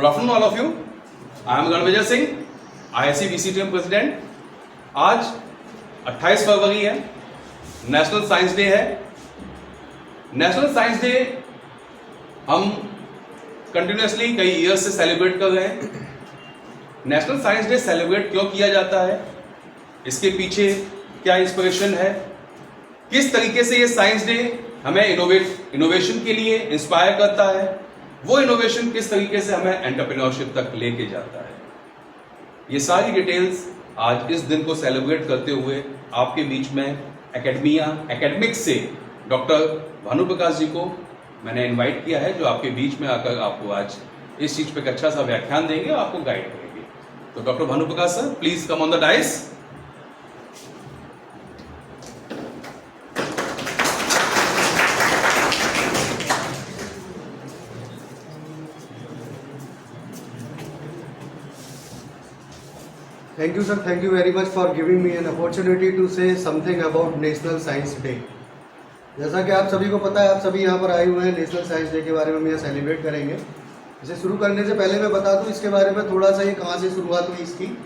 Good afternoon all of you. I am Garvijay Singh, IISc VCTM president. आज 28 फरवरी है, national science day है। National science day हम continuously कई year से celebrate कर रहे हैं। नेशनल साइंस डे सेलिब्रेट क्यों किया जाता है, इसके पीछे क्या इंस्पिरेशन है, किस तरीके से ये साइंस डे हमें इनोवेशन के लिए इंस्पायर करता है, वो इनोवेशन किस तरीके से हमें एंटरप्रेन्योरशिप तक लेके जाता है, ये सारी डिटेल्स आज इस दिन को सेलिब्रेट करते हुए आपके बीच में एकेडमिक्स से डॉक्टर भानु प्रकाश जी को मैंने इनवाइट किया है, जो आपके बीच में आकर आपको आज इस चीज पे एक अच्छा सा व्याख्यान देंगे, आपको गाइड करेंगे। तो doctor Bhanu Prakash sir, please come on the dice. Thank you sir, thank you very much for giving me an opportunity to say something about National Science Day। जैसा कि आप सभी को पता है, आप सभी यहाँ पर आए हुए हैं, नेशनल साइंस डे के बारे में हम यहाँ सेलिब्रेट करेंगे। इसे शुरू करने से पहले मैं बता दूँ इसके बारे में थोड़ा सा, ये कहाँ से शुरुआत हुई इसकी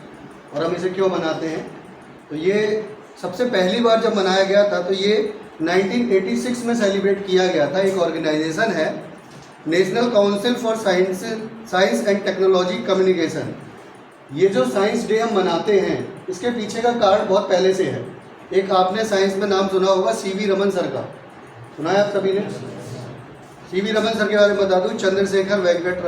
और हम इसे क्यों मनाते हैं। तो ये सबसे पहली बार जब मनाया गया था तो ये 1986 में सेलिब्रेट किया गया था। एक ऑर्गेनाइजेशन है national council for science and technology communication. ये जो साइंस डे हम मनाते हैं इसके पीछे का कारण बहुत पहले से है। एक आपने साइंस में नाम सुना होगा, सीवी रमन सर का, सुना है आप सभी ने? सीवी रमन सर के बारे में बता दूं, चंद्रशेखर वेंकट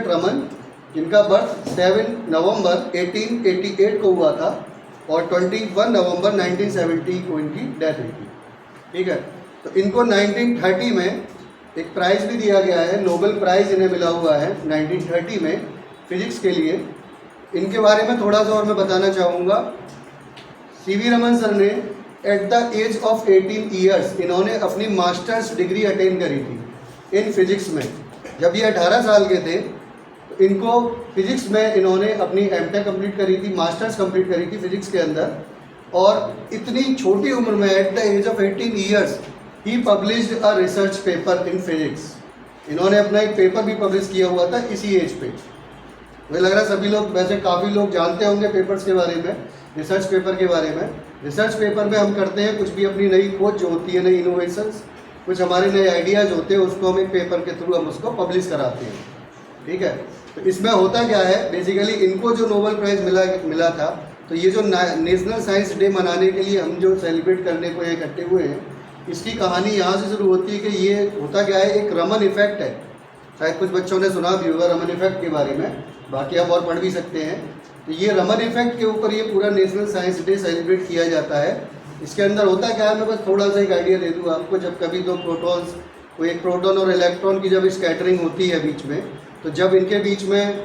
रमन, जिनका बर्थ 7 नवंबर 1888 को हुआ था और 21 नवंबर 1970 को इनकी डेथ हुई थी। ठीक है, तो इनको 1930 में एक प्राइज़ भी दिया गया है, नोबेल प्राइज़ इन्हें मिला हुआ है 1930 में फिजिक्स के लिए। इनके बारे में थोड़ा सा और मैं बताना चाहूँगा। सीवी रमन सर ने at the age of 18 years इन्होंने अपनी मास्टर्स डिग्री अटेन करी थी इन फिजिक्स में। जब ये 18 साल के थे तो इनको फिजिक्स में इन्होंने अपनी एमटेक कंप्लीट करी थी, मास्टर्स कंप्लीट करी थी फिजिक्स के अंदर। और इतनी छोटी उम्र में at the age of 18 years ही published a research paper in physics. इन्होंने अपना एक पेपर भी पब्लिश किया हुआ था इसी एज पे। मुझे लग रहा है सभी लोग, वैसे काफ़ी लोग जानते होंगे पेपर्स के बारे में, रिसर्च पेपर के बारे में। रिसर्च पेपर में हम करते हैं कुछ भी, अपनी नई खोज जो होती है, नई इनोवेशंस, कुछ हमारे नए आइडियाज़ होते हैं, उसको हम एक पेपर के थ्रू हम उसको पब्लिश कराते हैं। ठीक है, तो इसमें होता क्या है, बेसिकली इनको जो नोबेल प्राइज़ मिला था, तो ये जो नेशनल साइंस डे मनाने के लिए हम जो सेलिब्रेट करने को इकट्ठे हुए हैं, इसकी कहानी यहाँ से शुरू होती है कि ये होता क्या है, एक रमन इफेक्ट है। शायद कुछ बच्चों ने सुना भी होगा रमन इफेक्ट के बारे में, बाकी आप और पढ़ भी सकते हैं। तो ये रमन इफेक्ट के ऊपर ये पूरा नेशनल साइंस डे सेलिब्रेट किया जाता है। इसके अंदर होता क्या है, मैं बस थोड़ा सा एक आइडिया दे दूँ आपको। जब कभी दो प्रोटॉन्स, कोई एक प्रोटॉन और इलेक्ट्रॉन की जब स्कैटरिंग होती है बीच में, तो जब इनके बीच में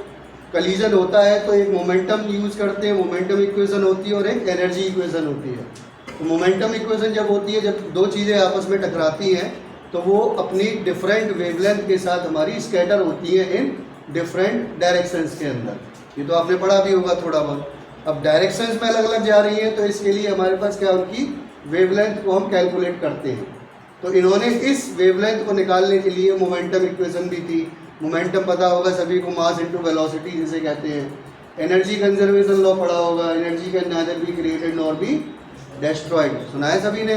कलीजन होता है तो एक मोमेंटम यूज़ करते हैं, मोमेंटम इक्वेशन होती है और एक एनर्जी इक्वेशन होती है। तो मोमेंटम इक्वेशन जब होती है, जब दो चीज़ें आपस में टकराती हैं, तो वो अपनी डिफरेंट वेवलेंथ के साथ हमारी स्कैटर होती है इन डिफरेंट डायरेक्शंस के अंदर। ये तो आपने पढ़ा भी होगा थोड़ा बहुत। अब डायरेक्शंस में अलग अलग जा रही हैं, तो इसके लिए हमारे पास क्या, उनकी वेवलेंथ को हम कैलकुलेट करते हैं। तो इन्होंने इस वेवलेंथ को निकालने के लिए मोमेंटम इक्वेशन भी थी। मोमेंटम पता होगा सभी को, मास इंटू वेलोसिटी जिसे कहते हैं। एनर्जी कंजर्वेशन लॉ पढ़ा होगा, energy can neither be created nor be destroyed, सुना है सभी ने।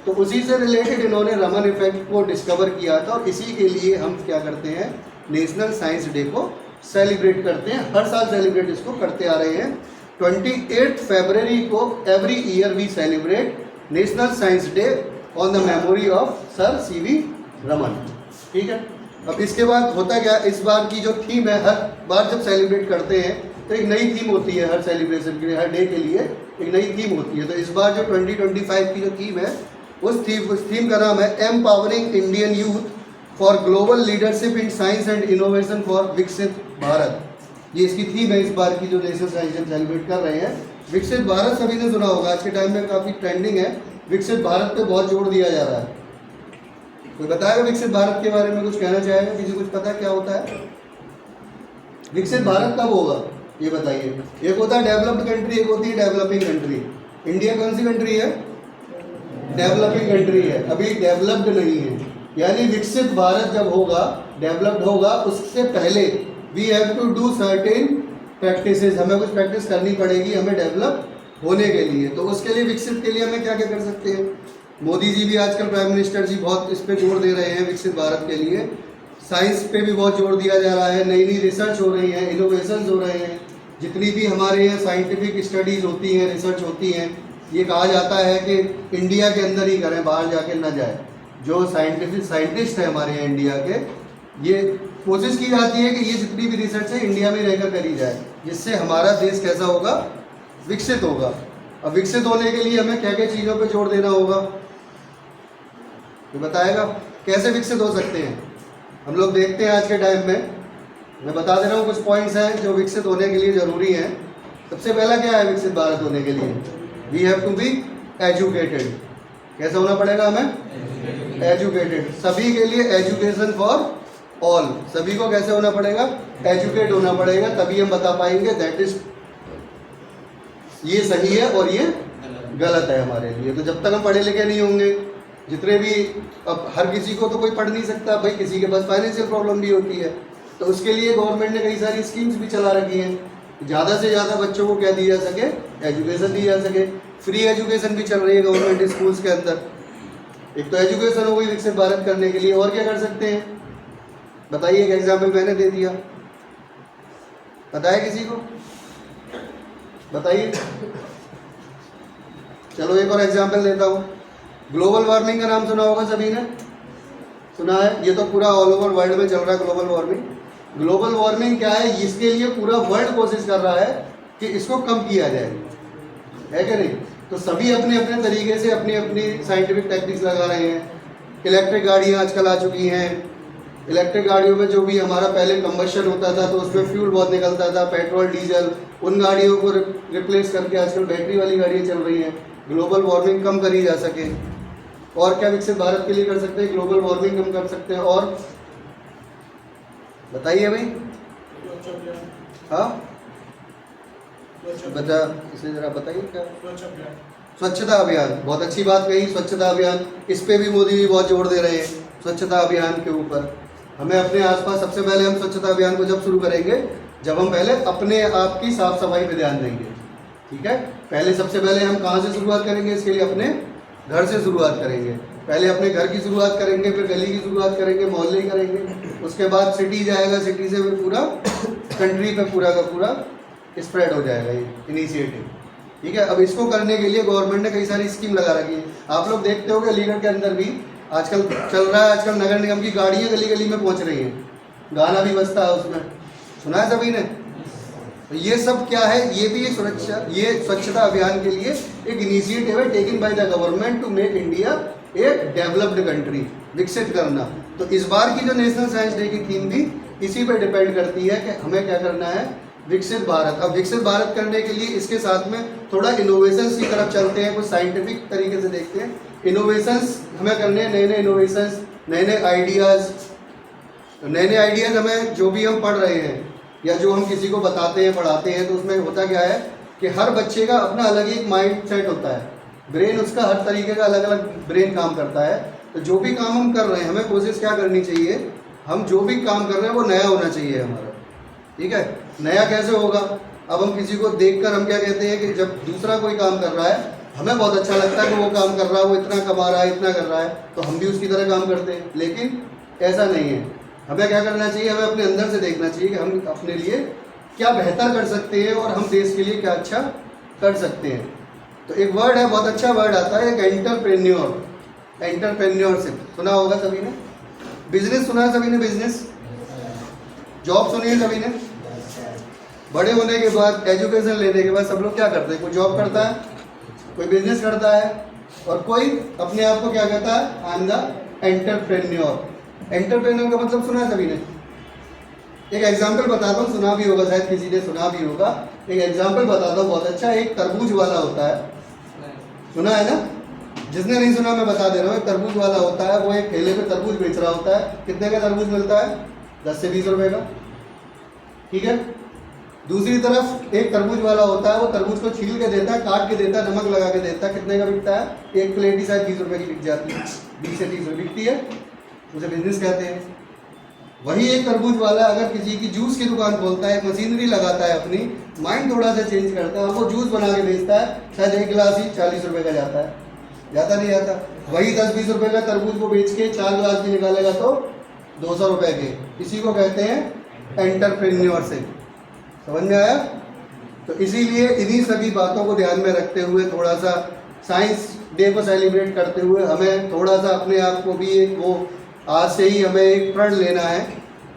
तो उसी से रिलेटेड इन्होंने रमन इफेक्ट को डिस्कवर किया था और इसी के लिए हम क्या करते हैं, नेशनल साइंस डे को सेलिब्रेट करते हैं। हर साल सेलिब्रेट इसको करते आ रहे हैं। 28 फरवरी को every year we celebrate national science day on the memory of sir CV Raman. ठीक है, अब इसके बाद होता क्या, इस बार की जो थीम है, हर बार जब सेलिब्रेट करते हैं तो एक नई थीम होती है हर सेलिब्रेशन के लिए, हर डे के लिए एक नई थीम होती है। तो इस बार जो 2025 की जो थीम है, उस थीम का नाम है empowering Indian youth for global leadership in science and innovation for विकसित भारत। ये इसकी थीम है इस बार की जो नेशनल साइंस डे सेलिब्रेट कर रहे हैं। विकसित भारत सभी ने सुना होगा, आज के टाइम में काफ़ी ट्रेंडिंग है। विकसित भारत पे बहुत जोर दिया जा रहा है। कोई बताएगा विकसित भारत के बारे में, कुछ कहना चाहेगा? किसी कुछ पता है क्या होता है विकसित भारत कब होगा, ये बताइए। एक होता है डेवलप्ड कंट्री, एक होती है डेवलपिंग कंट्री। इंडिया कौन सी कंट्री है? डेवलपिंग कंट्री है, अभी डेवलप्ड नहीं है। यानी विकसित भारत जब होगा, डेवलप्ड होगा, उससे पहले we have to do certain practices, हमें कुछ प्रैक्टिस करनी पड़ेगी हमें डेवलप होने के लिए। तो उसके लिए, विकसित के लिए हमें क्या क्या कर सकते हैं? मोदी जी भी आजकल, प्राइम मिनिस्टर जी बहुत इस पे जोर दे रहे हैं विकसित भारत के लिए। साइंस पे भी बहुत जोर दिया जा रहा है, नई नई रिसर्च हो रही है, इनोवेशंस हो रहे हैं। जितनी भी हमारे यहाँ साइंटिफिक स्टडीज़ होती हैं, रिसर्च होती हैं, ये कहा जाता है कि इंडिया के अंदर ही करें, बाहर जाके ना जाए। जो साइंटिस्ट है हमारे यहाँ इंडिया के, ये कोशिश की जाती है कि ये जितनी भी रिसर्च है इंडिया में रहकर करी जाए, जिससे हमारा देश कैसा होगा? विकसित होगा। अब विकसित होने के लिए हमें क्या क्या चीज़ों पे जोर देना होगा, ये बताएगा कैसे विकसित हो सकते हैं। हम लोग देखते हैं आज के टाइम में, मैं बता दे रहा हूँ कुछ पॉइंट्स हैं जो विकसित होने के लिए ज़रूरी हैं। सबसे पहला क्या है विकसित भारत होने के लिए? We have to be educated. कैसे होना पड़ेगा हमें? एजुकेटेड। सभी के लिए एजुकेशन फॉर ऑल, सभी को कैसे होना पड़ेगा? एजुकेट होना पड़ेगा, तभी हम बता पाएंगे दैट इज, ये सही है और ये गलत है हमारे लिए। तो जब तक हम पढ़े लिखे नहीं होंगे, जितने भी, अब हर किसी को तो कोई पढ़ नहीं सकता भाई, किसी के पास फाइनेंशियल प्रॉब्लम भी होती है, तो उसके लिए गवर्नमेंट ने कई सारी स्कीम्स भी चला रखी हैं, ज़्यादा से ज़्यादा बच्चों को क्या दी जा सके? एजुकेशन दी जा सके। फ्री एजुकेशन भी चल रही है गवर्नमेंट स्कूल्स के अंदर। एक तो एजुकेशन हो गई विकसित भारत करने के लिए, और क्या कर सकते हैं बताइए? एक एग्जाम्पल मैंने दे दिया, बताया किसी को? बताइए। चलो एक और एग्जाम्पल देता हूँ। ग्लोबल वार्मिंग का नाम सुना होगा सभी ने, सुना है? ये तो पूरा ऑल ओवर वर्ल्ड में चल रहा है ग्लोबल वार्मिंग। ग्लोबल वार्मिंग क्या है? इसके लिए पूरा वर्ल्ड कोशिश कर रहा है कि इसको कम किया जाए, है कि नहीं? तो सभी अपने अपने तरीके से अपनी अपनी साइंटिफिक टेक्निक्स लगा रहे हैं। इलेक्ट्रिक गाड़ियाँ आजकल आ चुकी हैं। इलेक्ट्रिक गाड़ियों में जो भी हमारा पहले कंबशन होता था तो उसमें फ्यूल बहुत निकलता था, पेट्रोल डीजल, उन गाड़ियों को रिप्लेस करके आजकल बैटरी वाली गाड़ियाँ चल रही हैं, ग्लोबल वार्मिंग कम करी जा सके। और क्या विकसित भारत के लिए कर सकते हैं? ग्लोबल वार्मिंग कम कर सकते हैं। और बताइए भाई। हाँ बता, इसे जरा बताइए क्या? स्वच्छता अभियान, बहुत अच्छी बात कही। स्वच्छता अभियान, इस पे भी मोदी जी बहुत जोर दे रहे हैं स्वच्छता अभियान के ऊपर। हमें अपने आसपास, सबसे पहले हम स्वच्छता अभियान को जब शुरू करेंगे, जब हम पहले अपने आप की साफ सफाई पे ध्यान देंगे, ठीक है? पहले सबसे पहले हम कहाँ से शुरुआत करेंगे? इसके लिए अपने घर से शुरुआत करेंगे। पहले अपने घर की शुरुआत करेंगे, फिर गली की शुरुआत करेंगे, मोहल्ले की करेंगे, उसके बाद सिटी जाएगा, सिटी से फिर पूरा कंट्री पे पूरा का पूरा स्प्रेड हो जाएगा ये इनिशिएटिव, ठीक है? अब इसको करने के लिए गवर्नमेंट ने कई सारी स्कीम लगा रखी है। आप लोग देखते हो कि अलीगढ़ के अंदर भी आजकल चल रहा है, आजकल नगर निगम की गाड़ियाँ गली गली में पहुँच रही हैं, गाना भी बजता है उसमें, सुना है सभी ने? तो ये सब क्या है? ये भी ये स्वच्छता अभियान के लिए एक इनिशिएटिव है taken by the government to make India a developed country, विकसित करना। तो इस बार की जो नेशनल साइंस डे की थीम भी इसी पे डिपेंड करती है कि हमें क्या करना है? विकसित भारत। अब विकसित भारत करने के लिए इसके साथ में थोड़ा इनोवेशंस की तरफ चलते हैं, कुछ साइंटिफिक तरीके से देखते हैं। इनोवेशंस हमें करने हैं, नए नए इनोवेशंस, नए नए आइडियाज़ हमें, जो भी हम पढ़ रहे हैं या जो हम किसी को बताते हैं, पढ़ाते हैं, तो उसमें होता क्या है कि हर बच्चे का अपना अलग एक माइंड सेट होता है, ब्रेन उसका हर तरीके का अलग अलग ब्रेन काम करता है। तो जो भी काम हम कर रहे हैं, हमें कोशिश क्या करनी चाहिए? हम जो भी काम कर रहे हैं वो नया होना चाहिए हमारा, ठीक है? नया कैसे होगा? अब हम किसी को देखकर हम क्या कहते हैं कि जब दूसरा कोई काम कर रहा है, हमें बहुत अच्छा लगता है कि वो काम कर रहा है, वो इतना कमा रहा है, इतना कर रहा है, तो हम भी उसकी तरह काम करते हैं। लेकिन ऐसा नहीं है। हमें क्या करना चाहिए? हमें अपने अंदर से देखना चाहिए कि हम अपने लिए क्या बेहतर कर सकते हैं और हम देश के लिए क्या अच्छा कर सकते हैं। तो एक वर्ड है, बहुत अच्छा वर्ड आता है, एक एंटरप्रेन्योर, एंटरप्रेन्योरशिप सुना होगा सभी ने? बिजनेस सुना है सभी ने? बिजनेस, जॉब सुनी है सभी ने? बड़े होने के बाद, एजुकेशन लेने के बाद सब लोग क्या करते हैं? कोई जॉब करता है, कोई बिजनेस करता है, और कोई अपने आप को क्या कहता है? I am the entrepreneur. Entrepreneur का मतलब सुना है सभी ने? एक एग्जाम्पल बताता हूँ, सुना भी होगा शायद, किसी ने सुना भी होगा। एक एग्जाम्पल बताता हूँ बहुत अच्छा। एक तरबूज वाला होता है, सुना है ना? जिसने नहीं सुना मैं बता दे रहा हूँ। एक तरबूज वाला होता है, वो एक ठेले पे तरबूज बेच रहा होता है। कितने का तरबूज मिलता है? 10 से 20 रुपए का, ठीक है? दूसरी तरफ एक तरबूज वाला होता है, वो तरबूज को छील के देता है, काट के देता है, नमक लगा के देता है। कितने का बिकता है? एक प्लेट ही शायद 20 रुपए की बिक जाती है, 20 से 30 रुपये बिकती है। उसे बिजनेस कहते हैं। वही एक तरबूज वाला अगर किसी की जूस की दुकान खोलता है, मशीनरी लगाता है, अपनी माइंड थोड़ा सा चेंज करता है, वो जूस बना के बेचता है, शायद एक गिलास ही 40 रुपए का जाता है, जाता नहीं जाता। वही 10-20 रुपए का तरबूज को बेच के 4 गिलास भी निकालेगा तो 200 रुपए के। इसी को कहते हैं एंटरप्रेन्योरशिप। समझ में आया? तो इसीलिए इन्हीं सभी बातों को ध्यान में रखते हुए, थोड़ा सा साइंस डे को सेलिब्रेट करते हुए, हमें थोड़ा सा अपने आप को भी एक वो आज से ही हमें एक प्रण लेना है।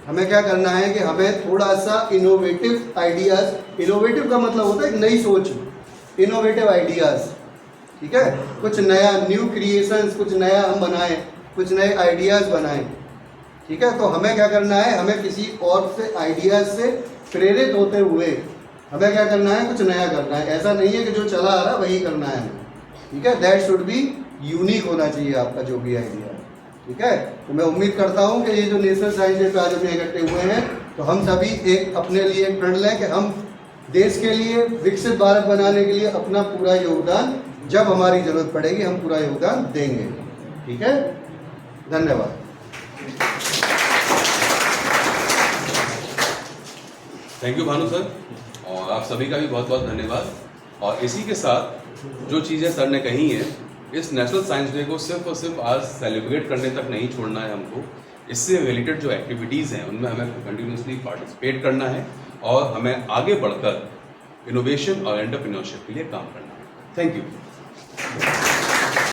हमें क्या करना है कि हमें थोड़ा सा इनोवेटिव आइडियाज़, इनोवेटिव का मतलब होता है एक नई सोच, इनोवेटिव आइडियाज़, ठीक है, कुछ नया, न्यू क्रिएशंस, कुछ नया हम बनाएं, कुछ नए आइडियाज़ बनाएं, ठीक है। तो हमें क्या करना है, हमें किसी और से आइडियाज़ से प्रेरित होते हुए हमें क्या करना है, कुछ नया करना है। ऐसा नहीं है कि जो चला आ रहा वही करना है हमें, ठीक है। दैट शुड बी यूनिक होना चाहिए आपका जो भी आइडिया है, ठीक है। तो मैं उम्मीद करता हूँ कि ये जो नेशनल साइंस डे पे आज हम इकट्ठे हुए हैं, तो हम सभी एक अपने लिए एक प्रण लें कि हम देश के लिए, विकसित भारत बनाने के लिए अपना पूरा योगदान, जब हमारी जरूरत पड़ेगी हम पूरा योगदान देंगे, ठीक है। धन्यवाद। थैंक यू भानु सर, और आप सभी का भी बहुत बहुत धन्यवाद। और इसी के साथ जो चीज़ें सर ने कही हैं, इस नेशनल साइंस डे को सिर्फ और सिर्फ आज सेलिब्रेट करने तक नहीं छोड़ना है हमको। इससे रिलेटेड जो एक्टिविटीज़ हैं उनमें हमें कंटिन्यूसली पार्टिसिपेट करना है और हमें आगे बढ़कर इनोवेशन और एंटरप्रेन्योरशिप के लिए काम करना है। Thank you.